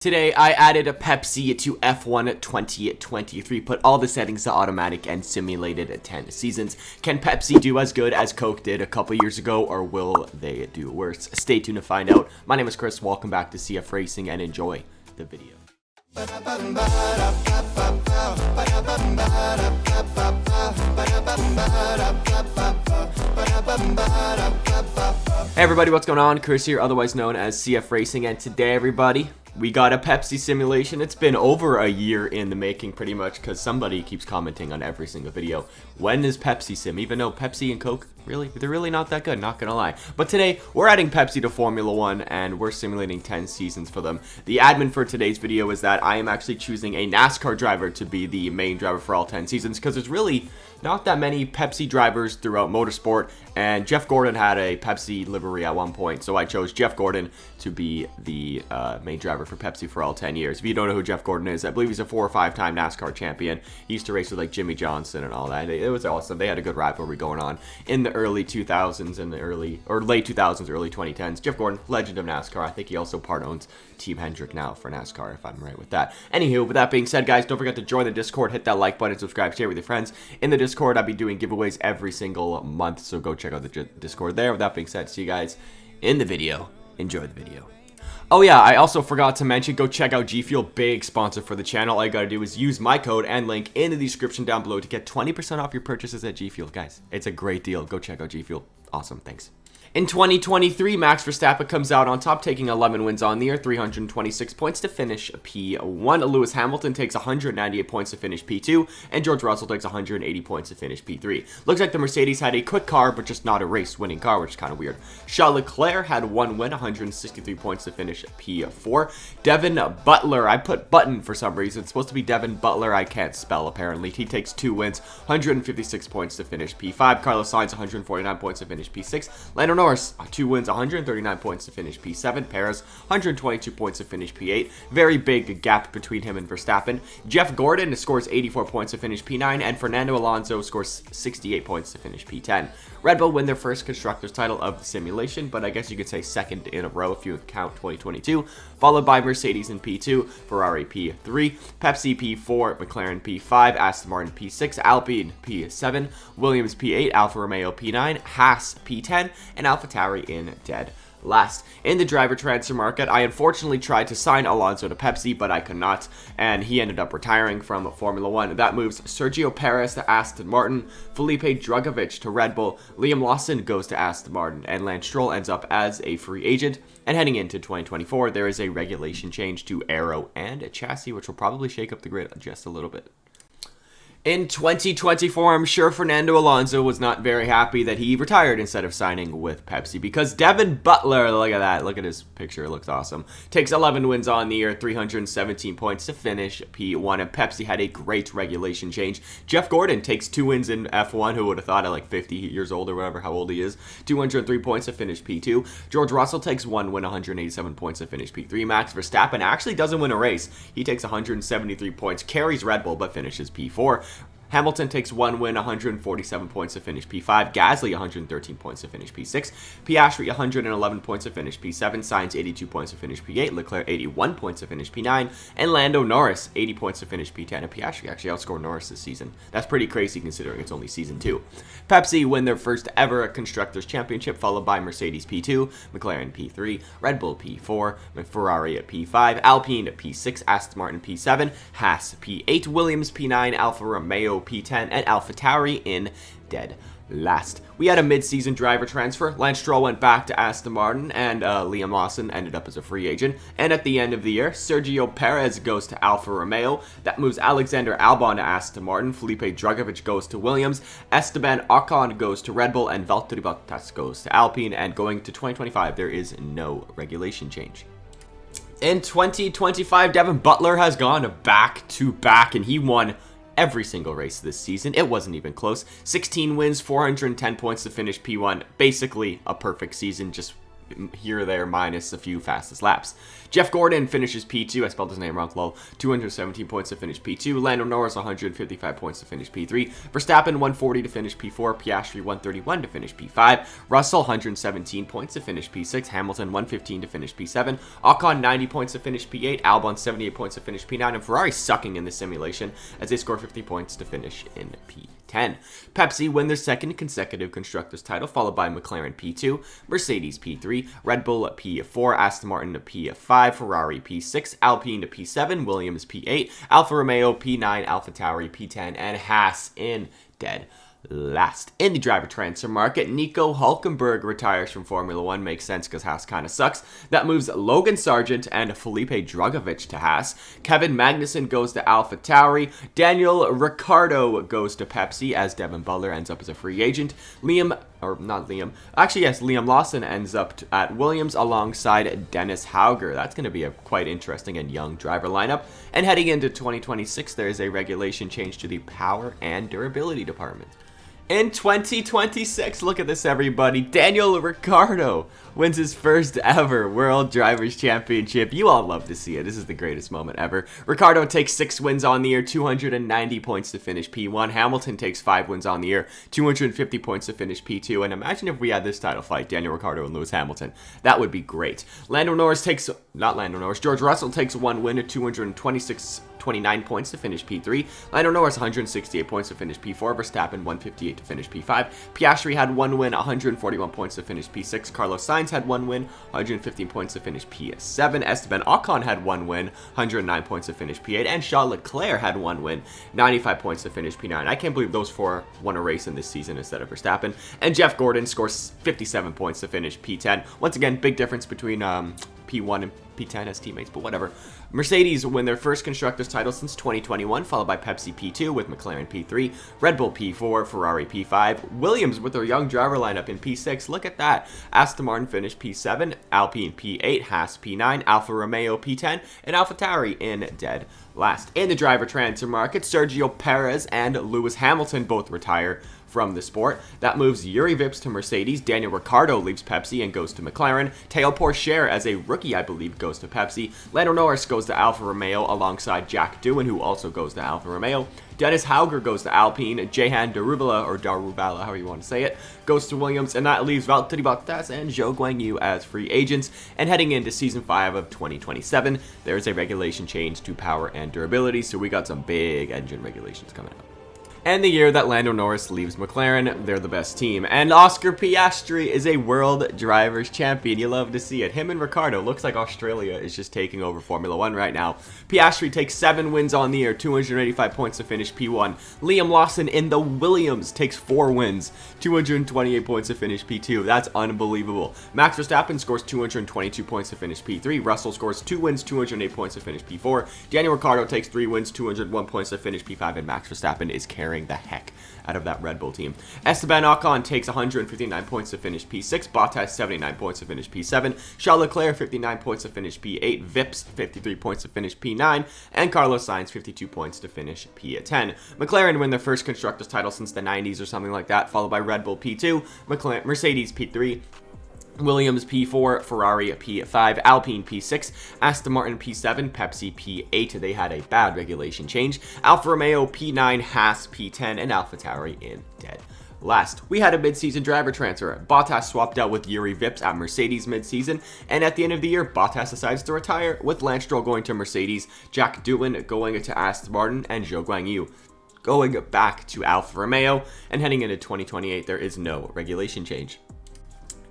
Today, I added a Pepsi to F1 2023, put all the settings to automatic and simulated 10 seasons. Can Pepsi do as good as Coke did a couple years ago, or will they do worse? Stay tuned to find out. My name is Chris, welcome back to CFRacing, and enjoy the video. Hey everybody, what's going on? Chris here, otherwise known as CFRacing, and today everybody, we got a Pepsi simulation. It's been over a year in the making pretty much because somebody keeps commenting on every single video. When is Pepsi sim? Even though Pepsi and Coke, they're really not that good, not gonna lie. But today, we're adding Pepsi to Formula 1 and we're simulating 10 seasons for them. The admin for today's video is that I am actually choosing a NASCAR driver to be the main driver for all 10 seasons because there's really not that many Pepsi drivers throughout motorsport, and Jeff Gordon had a Pepsi livery at one point, so I chose Jeff Gordon to be the main driver for Pepsi for all 10 years. If you don't know who Jeff Gordon is, I believe he's a 4 or 5-time NASCAR champion. He used to race with like Jimmy Johnson and all that. It was awesome. They had a good rivalry going on in the early 2000s and the late 2000s, early 2010s. Jeff Gordon, legend of NASCAR. I think he also part owns Team Hendrick now for NASCAR, if I'm right with that. Anywho, with that being said, guys, don't forget to join the Discord, hit that like button, subscribe, share with your friends. In the Discord, I'll be doing giveaways every single month, so go check out the Discord there. With that being said, see you guys in the video. Enjoy the video. Oh yeah, I also forgot to mention, go check out G Fuel, big sponsor for the channel. All you gotta do is use my code and link in the description down below to get 20% off your purchases at G Fuel. Guys, it's a great deal. Go check out G Fuel. Awesome, thanks. In 2023, Max Verstappen comes out on top, taking 11 wins on the year, 326 points to finish P1. Lewis Hamilton takes 198 points to finish P2, and George Russell takes 180 points to finish P3. Looks like the Mercedes had a quick car, but just not a race-winning car, which is kind of weird. Charles Leclerc had one win, 163 points to finish P4. Devin Butler, I put Button for some reason. It's supposed to be Devin Butler, I can't spell apparently. He takes 2 wins, 156 points to finish P5. Carlos Sainz, 149 points to finish P6. Lando Norris, 2 wins, 139 points to finish P7. Perez, 122 points to finish P8. Very big gap between him and Verstappen. Jeff Gordon scores 84 points to finish P9, and Fernando Alonso scores 68 points to finish P10. Red Bull win their first Constructors title of the simulation, but I guess you could say second in a row if you count 2022, followed by Mercedes in P2, Ferrari P3, Pepsi P4, McLaren P5, Aston Martin P6, Alpine P7, Williams P8, Alfa Romeo P9, Haas P10, and AlphaTauri in dead last. In the driver transfer market, I unfortunately tried to sign Alonso to Pepsi, but I could not, and he ended up retiring from Formula 1. That moves Sergio Perez to Aston Martin, Felipe Drugovich to Red Bull, Liam Lawson goes to Aston Martin, and Lance Stroll ends up as a free agent. And heading into 2024, there is a regulation change to aero and a chassis, which will probably shake up the grid just a little bit. In 2024, I'm sure Fernando Alonso was not very happy that he retired instead of signing with Pepsi, because Devin Butler, look at that, look at his picture, it looks awesome, takes 11 wins on the year, 317 points to finish P1, and Pepsi had a great regulation change. Jeff Gordon takes 2 wins in F1, who would have thought at like 50 years old or whatever, how old he is, 203 points to finish P2. George Russell takes 1 win, 187 points to finish P3. Max Verstappen actually doesn't win a race. He takes 173 points, carries Red Bull, but finishes P4. Hamilton takes 1 win, 147 points to finish P5. Gasly, 113 points to finish P6. Piastri, 111 points to finish P7. Sainz, 82 points to finish P8. Leclerc, 81 points to finish P9. And Lando Norris, 80 points to finish P10. And Piastri actually outscored Norris this season. That's pretty crazy considering it's only season 2. Pepsi win their first ever Constructors Championship, followed by Mercedes P2, McLaren P3, Red Bull P4, Ferrari at P5, Alpine at P6, Aston Martin P7, Haas P8, Williams P9, Alfa Romeo P10, and AlphaTauri in dead last. We had a mid-season driver transfer. Lance Stroll went back to Aston Martin, and Liam Lawson ended up as a free agent. And at the end of the year, Sergio Perez goes to Alfa Romeo. That moves Alexander Albon to Aston Martin. Felipe Drugovich goes to Williams. Esteban Ocon goes to Red Bull, and Valtteri Bottas goes to Alpine. And going to 2025, there is no regulation change. In 2025, Devin Butler has gone back-to-back, and he won every single race this season. It wasn't even close. 16 wins, 410 points to finish P1. Basically a perfect season, just here or there minus a few fastest laps. Jeff Gordon finishes P2. I spelled his name wrong, lol. 217 points to finish P2. Lando Norris 155 points to finish P3. Verstappen 140 to finish P4. Piastri 131 to finish P5. Russell 117 points to finish P6. Hamilton 115 to finish P7. Ocon 90 points to finish P8. Albon 78 points to finish P9. And Ferrari sucking in the simulation as they score 50 points to finish in P10. Pepsi win their second consecutive Constructors title, followed by McLaren P2, Mercedes P3, Red Bull P4, Aston Martin P5, Ferrari P6, Alpine P7, Williams P8, Alfa Romeo P9, AlphaTauri P10, and Haas in dead last. In the driver transfer market, Nico Hülkenberg retires from Formula 1. Makes sense because Haas kind of sucks. That moves Logan Sargent and Felipe Drugovich to Haas. Kevin Magnussen goes to AlphaTauri. Daniel Ricciardo goes to Pepsi as Devin Butler ends up as a free agent. Liam Lawson ends up at Williams alongside Dennis Hauger. That's going to be a quite interesting and young driver lineup. And heading into 2026, there is a regulation change to the power and durability department. In 2026, look at this, everybody. Daniel Ricciardo wins his first ever World Drivers' Championship. You all love to see it. This is the greatest moment ever. Ricciardo takes 6 wins on the year, 290 points to finish P1. Hamilton takes 5 wins on the year, 250 points to finish P2. And imagine if we had this title fight, Daniel Ricciardo and Lewis Hamilton. That would be great. George Russell takes 1 win at 29 points to finish P3. Lando Norris 168 points to finish P4. Verstappen 158 to finish P5. Piastri had 1 win, 141 points to finish P6. Carlos Sainz had 1 win, 115 points to finish P7. Esteban Ocon had 1 win, 109 points to finish P8. And Charles Leclerc had 1 win, 95 points to finish P9. I can't believe those 4 won a race in this season instead of Verstappen. And Jeff Gordon scores 57 points to finish P10. Once again, big difference between P1 and P10 as teammates, but whatever. Mercedes win their first Constructors title since 2021, followed by Pepsi P2 with McLaren P3, Red Bull P4, Ferrari P5, Williams with their young driver lineup in P6. Look at that. Aston Martin finished P7, Alpine P8, Haas P9, Alfa Romeo P10, and AlphaTauri in dead last. In the driver transfer market, Sergio Perez and Lewis Hamilton both retire from the sport. That moves Yuri Vips to Mercedes. Daniel Ricciardo leaves Pepsi and goes to McLaren. Teo Pourchaire, as a rookie, I believe, goes to Pepsi. Lando Norris goes to Alfa Romeo alongside Jack Doohan, who also goes to Alfa Romeo. Dennis Hauger goes to Alpine. Jehan Daruvala, or Daruvala, however you want to say it, goes to Williams. And that leaves Valtteri Bottas and Zhou Guanyu as free agents. And heading into Season 5 of 2027, there's a regulation change to power and durability. So we got some big engine regulations coming up. And the year that Lando Norris leaves McLaren, they're the best team. And Oscar Piastri is a World Drivers' Champion. You love to see it. Him and Ricciardo. Looks like Australia is just taking over Formula 1 right now. Piastri takes 7 wins on the year, 285 points to finish P1. Liam Lawson in the Williams takes 4 wins, 228 points to finish P2. That's unbelievable. Max Verstappen scores 222 points to finish P3. Russell scores 2 wins, 208 points to finish P4. Daniel Ricciardo takes 3 wins, 201 points to finish P5. And Max Verstappen is carrying the heck out of that Red Bull team. Esteban Ocon takes 159 points to finish P6, Bottas 79 points to finish P7, Charles Leclerc 59 points to finish P8, Vips 53 points to finish P9, and Carlos Sainz 52 points to finish P10. McLaren win their first Constructors title since the 90s or something like that, followed by Red Bull P2, Mercedes P3, Williams P4, Ferrari P5, Alpine P6, Aston Martin P7, Pepsi P8. They had a bad regulation change. Alfa Romeo P9, Haas P10, and AlphaTauri in dead last. We had a mid-season driver transfer. Bottas swapped out with Yuri Vips at Mercedes mid-season, and at the end of the year, Bottas decides to retire, with Lance Stroll going to Mercedes, Jack Doohan going to Aston Martin, and Zhou Guanyu going back to Alfa Romeo. And heading into 2028, there is no regulation change.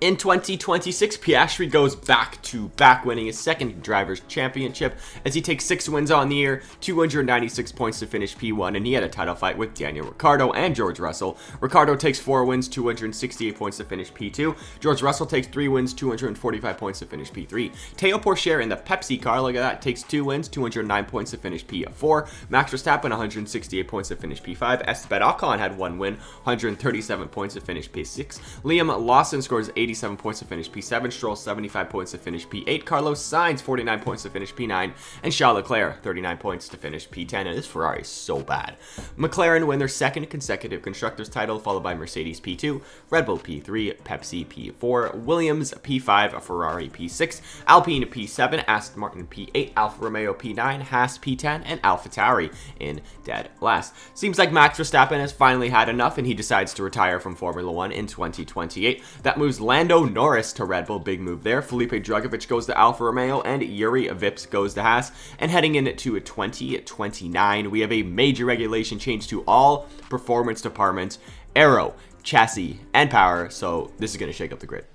In 2026, Piastri goes back-to-back, winning his second Drivers' Championship as he takes 6 wins on the year, 296 points to finish P1, and he had a title fight with Daniel Ricciardo and George Russell. Ricciardo takes 4 wins, 268 points to finish P2. George Russell takes 3 wins, 245 points to finish P3. Teo Pourchaire in the Pepsi car, look at that, takes 2 wins, 209 points to finish P4. Max Verstappen, 168 points to finish P5. Esteban Ocon had 1 win, 137 points to finish P6. Liam Lawson scores 80 87 points to finish P7, Stroll 75 points to finish P8, Carlos Sainz 49 points to finish P9, and Charles Leclerc 39 points to finish P10. And this Ferrari is so bad. McLaren win their second consecutive Constructors title, followed by Mercedes P2, Red Bull P3, Pepsi P4, Williams P5, Ferrari P6, Alpine P7, Aston Martin P8, Alfa Romeo P9, Haas P10, and AlphaTauri in dead last. Seems like Max Verstappen has finally had enough, and he decides to retire from Formula 1 in 2028. That moves Lando Norris to Red Bull, big move there. Felipe Drugovich goes to Alfa Romeo, and Yuri Vips goes to Haas. And heading into 2029, we have a major regulation change to all performance departments, aero, chassis, and power, so this is going to shake up the grid.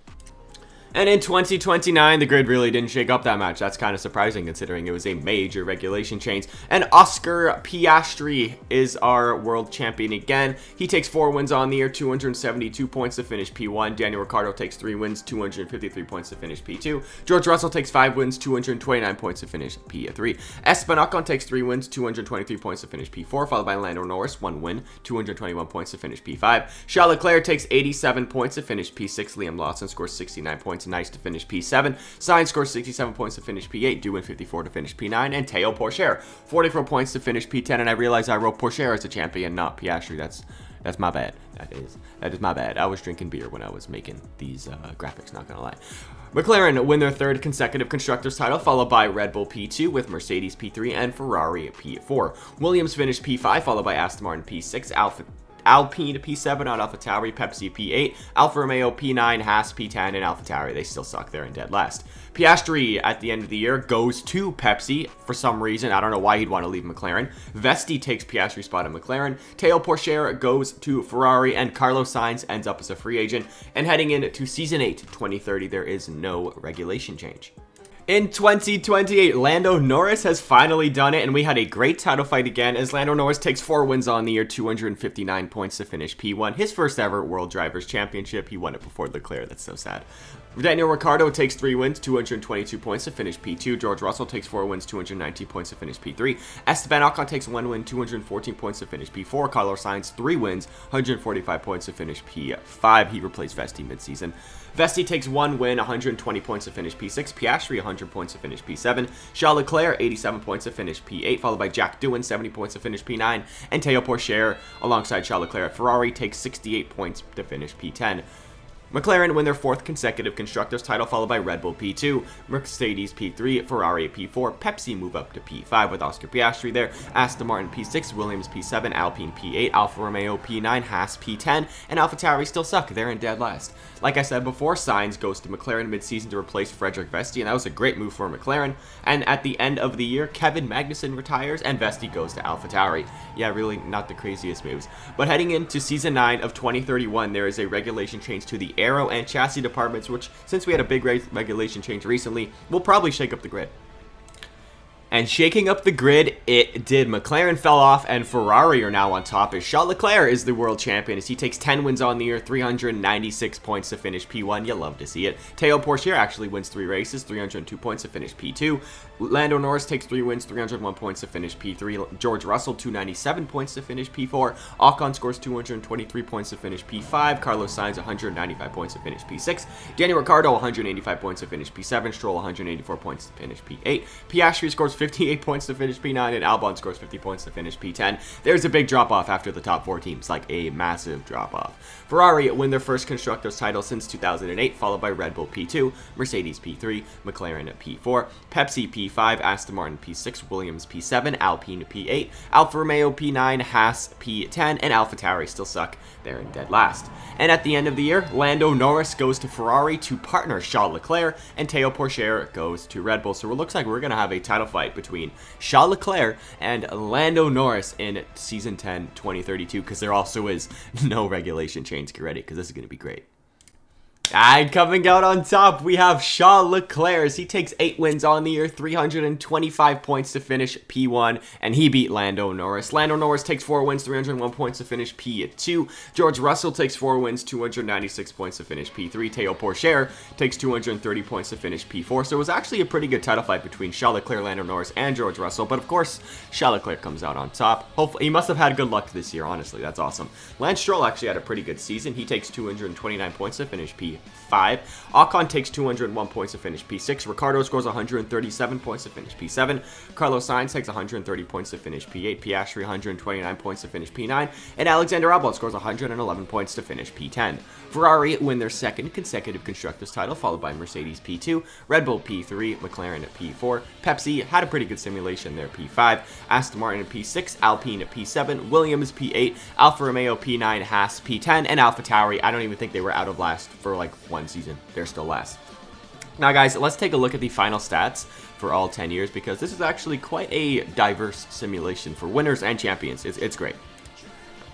And in 2029, the grid really didn't shake up that much. That's kind of surprising considering it was a major regulation change. And Oscar Piastri is our world champion again. He takes 4 wins on the year, 272 points to finish P1. Daniel Ricciardo takes 3 wins, 253 points to finish P2. George Russell takes 5 wins, 229 points to finish P3. Esteban Ocon takes 3 wins, 223 points to finish P4, followed by Lando Norris, 1 win, 221 points to finish P5. Charles Leclerc takes 87 points to finish P6. Liam Lawson scores 69 points. Nice to finish P7. Sainz scores 67 points to finish P8. Doohan 54 to finish P9. And Teo Pourchaire 44 points to finish P10. And I realized I wrote Pourchaire as a champion, not Piastri. That's my bad. That is my bad. I was drinking beer when I was making these graphics, not gonna lie. McLaren win their third consecutive Constructors title, followed by Red Bull P2 with Mercedes P3 and Ferrari P4. Williams finished P5, followed by Aston Martin P6, Alpine P7 on AlphaTauri, Pepsi P8, Alfa Romeo P9, Haas P10, and AlphaTauri. They still suck. They're in dead last. Piastri, at the end of the year, goes to Pepsi for some reason. I don't know why he'd want to leave McLaren. Vesti takes Piastri's spot at McLaren. Teo Pourchaire goes to Ferrari, and Carlos Sainz ends up as a free agent. And heading into Season 8, 2030, there is no regulation change. In 2028, Lando Norris has finally done it, and we had a great title fight again as Lando Norris takes 4 wins on the year, 259 points to finish P1. His first ever World Drivers' Championship. He won it before Leclerc. That's so sad. Daniel Ricciardo takes 3 wins, 222 points to finish P2. George Russell takes 4 wins, 219 points to finish P3. Esteban Ocon takes 1 win, 214 points to finish P4. Carlos Sainz 3 wins, 145 points to finish P5. He replaced Vesti midseason. Vesti takes 1 win, 120 points to finish P6. Piastri 100 points to finish P7. Charles Leclerc 87 points to finish P8, followed by Jack Doohan 70 points to finish P9. And Teo Pourchaire alongside Charles Leclerc at Ferrari takes 68 points to finish P10. McLaren win their 4th consecutive Constructors title, followed by Red Bull P2, Mercedes P3, Ferrari P4, Pepsi move up to P5 with Oscar Piastri there, Aston Martin P6, Williams P7, Alpine P8, Alfa Romeo P9, Haas P10, and AlphaTauri still suck. They're in dead last. Like I said before, Sainz goes to McLaren mid-season to replace Frederick Vesti, and that was a great move for McLaren. And at the end of the year, Kevin Magnussen retires, and Vesti goes to AlphaTauri. Yeah, really not the craziest moves. But heading into Season 9 of 2031, there is a regulation change to the aero and chassis departments, which, since we had a big regulation change recently, will probably shake up the grid. And shaking up the grid, it did. McLaren fell off, and Ferrari are now on top as Charles Leclerc is the world champion as he takes 10 wins on the year, 396 points to finish P1. You love to see it. Teo Pourchaire actually wins 3 races, 302 points to finish P2. Lando Norris takes 3 wins, 301 points to finish P3. George Russell, 297 points to finish P4. Ocon scores 223 points to finish P5. Carlos Sainz, 195 points to finish P6. Daniel Ricciardo, 185 points to finish P7. Stroll, 184 points to finish P8. Piastri scores 58 points to finish P9, and Albon scores 50 points to finish P10. There's a big drop-off after the top 4 teams, like a massive drop-off. Ferrari win their first Constructors title since 2008, followed by Red Bull P2, Mercedes P3, McLaren P4, Pepsi P5, Aston Martin P6, Williams P7, Alpine P8, Alfa Romeo P9, Haas P10, and AlphaTauri still suck. They're in dead last. And at the end of the year, Lando Norris goes to Ferrari to partner Charles Leclerc, and Teo Pourchaire goes to Red Bull. So it looks like we're going to have a title fight between Charles Leclerc and Lando Norris in Season 10 2032, because there also is no regulation change. Get ready, because this is going to be great. And coming out on top, we have Charles Leclerc. He takes 8 wins on the year, 325 points to finish P1, and he beat Lando Norris. Lando Norris takes 4 wins, 301 points to finish P2. George Russell takes 4 wins, 296 points to finish P3. Teo Pourchaire takes 230 points to finish P4. So it was actually a pretty good title fight between Charles Leclerc, Lando Norris, and George Russell. But of course, Charles Leclerc comes out on top. Hopefully, he must have had good luck this year, honestly. That's awesome. Lance Stroll actually had a pretty good season. He takes 229 points to finish P5. P5. Ocon takes 201 points to finish P6. Ricciardo scores 137 points to finish P7. Carlos Sainz takes 130 points to finish P8. Piastri 129 points to finish P9. And Alexander Albon scores 111 points to finish P10. Ferrari win their second consecutive Constructors title, followed by Mercedes P2, Red Bull P3, McLaren at P4. Pepsi had a pretty good simulation there, P5. Aston Martin at P6, Alpine at P7, Williams P8, Alfa Romeo P9, Haas P10, and AlphaTauri. I don't even think they were out of last for like one season. They're still last. Now guys, let's take a look at the final stats for all 10 years, because this is actually quite a diverse simulation for winners and champions. It's great.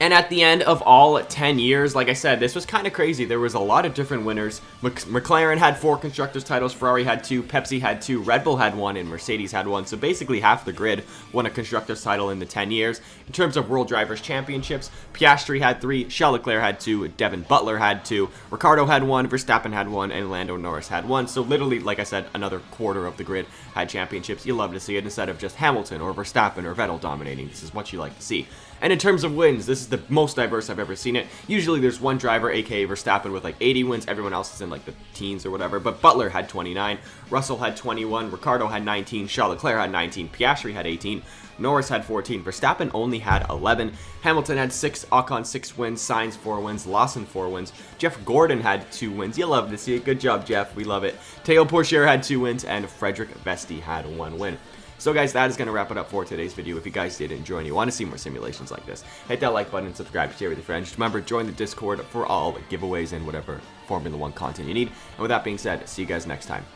And at the end of all 10 years, like I said, this was kind of crazy. There was a lot of different winners. McLaren had 4 Constructors titles, Ferrari had 2, Pepsi had 2, Red Bull had 1, and Mercedes had 1. So basically half the grid won a Constructors title in the 10 years. In terms of World Drivers' Championships, Piastri had 3, Charles Leclerc had 2, Devin Butler had 2, Ricciardo had 1, Verstappen had 1, and Lando Norris had 1. So literally, like I said, another quarter of the grid had championships. You love to see it instead of just Hamilton or Verstappen or Vettel dominating. This is what you like to see. And in terms of wins, this is the most diverse I've ever seen it. Usually there's one driver, aka Verstappen, with like 80 wins. Everyone else is in like the teens or whatever. But Butler had 29, Russell had 21, Ricciardo had 19, Charles Leclerc had 19, Piastri had 18, Norris had 14, Verstappen only had 11, Hamilton had 6, Ocon 6 wins, Sainz 4 wins, Lawson 4 wins, Jeff Gordon had 2 wins. You love to see it. Good job, Jeff. We love it. Teo Pourchaire had 2 wins, and Frederick Vesti had 1 win. So guys, that is going to wrap it up for today's video. If you guys did enjoy and you want to see more simulations like this, hit that like button and subscribe, share with your friends. Just remember, join the Discord for all giveaways and whatever Formula 1 content you need. And with that being said, see you guys next time.